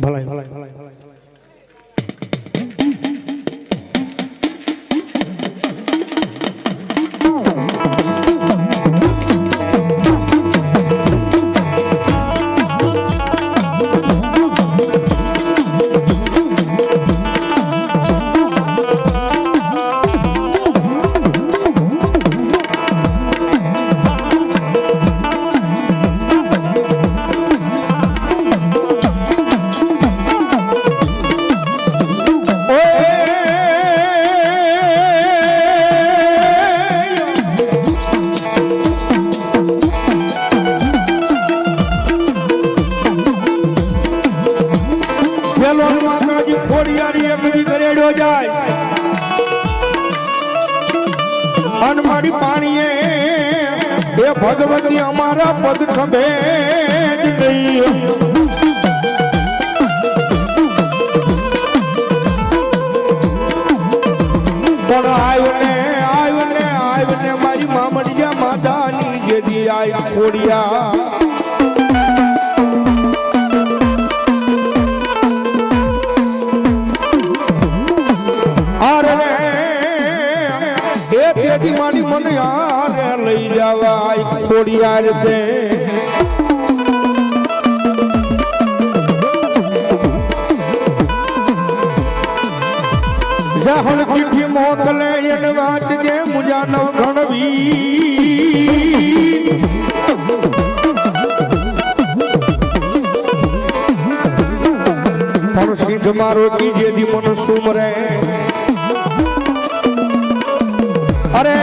ભલાઈ ભલાઈ ભલાઈ ભલાઈ ભગવતી અમારા પદ ખભે પણ આવ્યો ને મારી મામડિયા માતાની જેદી આઈ ખોડિયા મારી મને યાર લઈ જવા ખોડિયાર દે જાહણ ચીઠી મોકલે એને વાત કે મુજાનો ગણવી પણ સિંધ મારો કીજેથી મન સુમરે અરે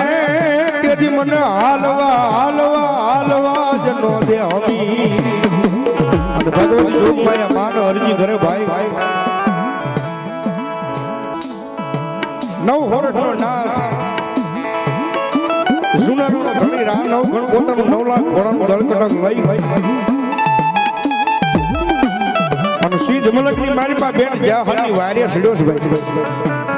તેથી મને હાલવા જનો દે હમી અને ભગવતી લોકમાયા માનો અરજી કરે ભાઈ નવ હોરઠનો નાથ સુનરનો ધણી રા નવ ગણ પોતાનું 9 લાખ ઘોડાનું દળકટક લઈ અને સિદ્ધ મલકની મારી પાસે બેન જ્યાં હરની વારિયા છડ્યો છે ભાઈ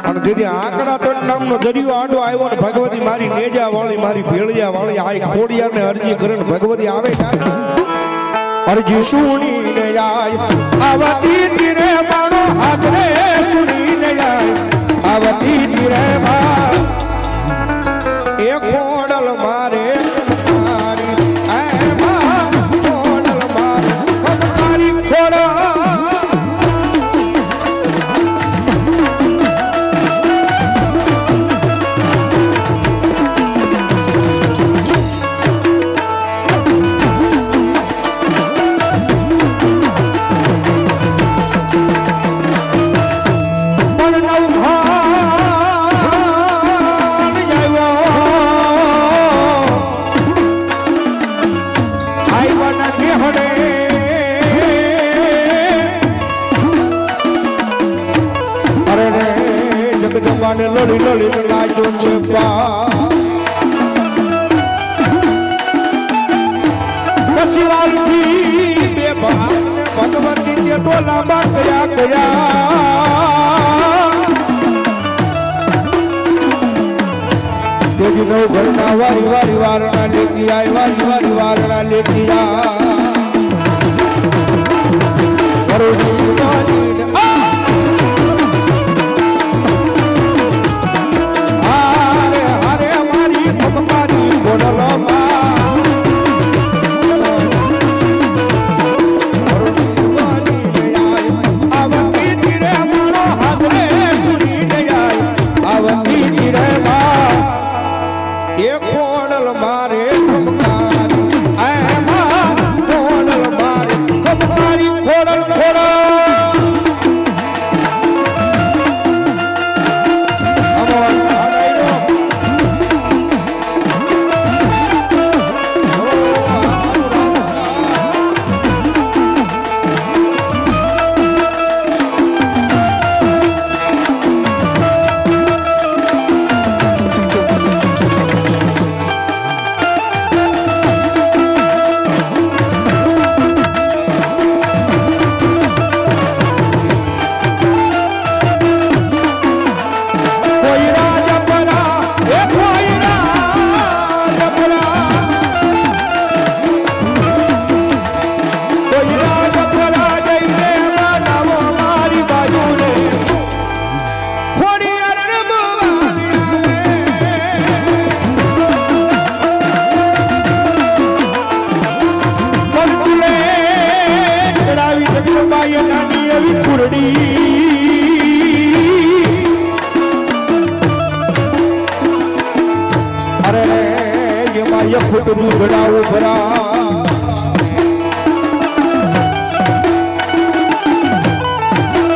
અને દીદી આંકડા તો નામનો દરિયો આડો આવ્યો ને ભગવતી મારી નેજા વાળી મારી ભેળિયા વાળી આ ખોડિયાને અરજી કરે ને ભગવતી આવે અરજી સુણીને જાય આવતી તીરે મારો હાથે સુણીને જાય આવતી તીરે મા એ ખોડલ મારે મારી એ મા ખોડલ મારી ખોડલ લડી લડી લાગ્યો છે પછી વાલથી બે ભગવતી કે તો લાંબા ગયા તેજી નવ ઘરના વારી વારના લેતી આય વારી વારના લેતી આ એ નાની એવી કુરડી અરે એમાં યખુટ દૂધડાવું ભરા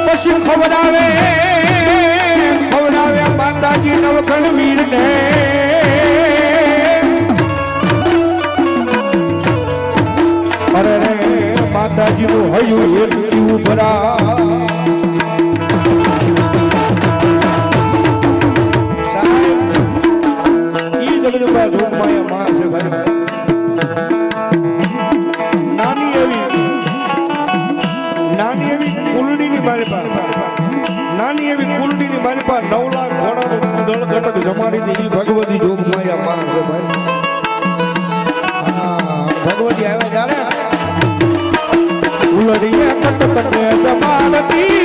પછી ખવડાવે માતાજી નવખંડ વીર ને અરે રે માતાજી નું હયું એક જીવ ભરા નાની એવી કુલડીની મારી પાસે 9 લાખ ઘોડાનું દળ ઘટક જમાડી દીધી ભગવતી જોગ માયા માણસ ભાઈ ભગવતી આવ્યા ત્યારે કુલડીએ કટ કટ જમાડતી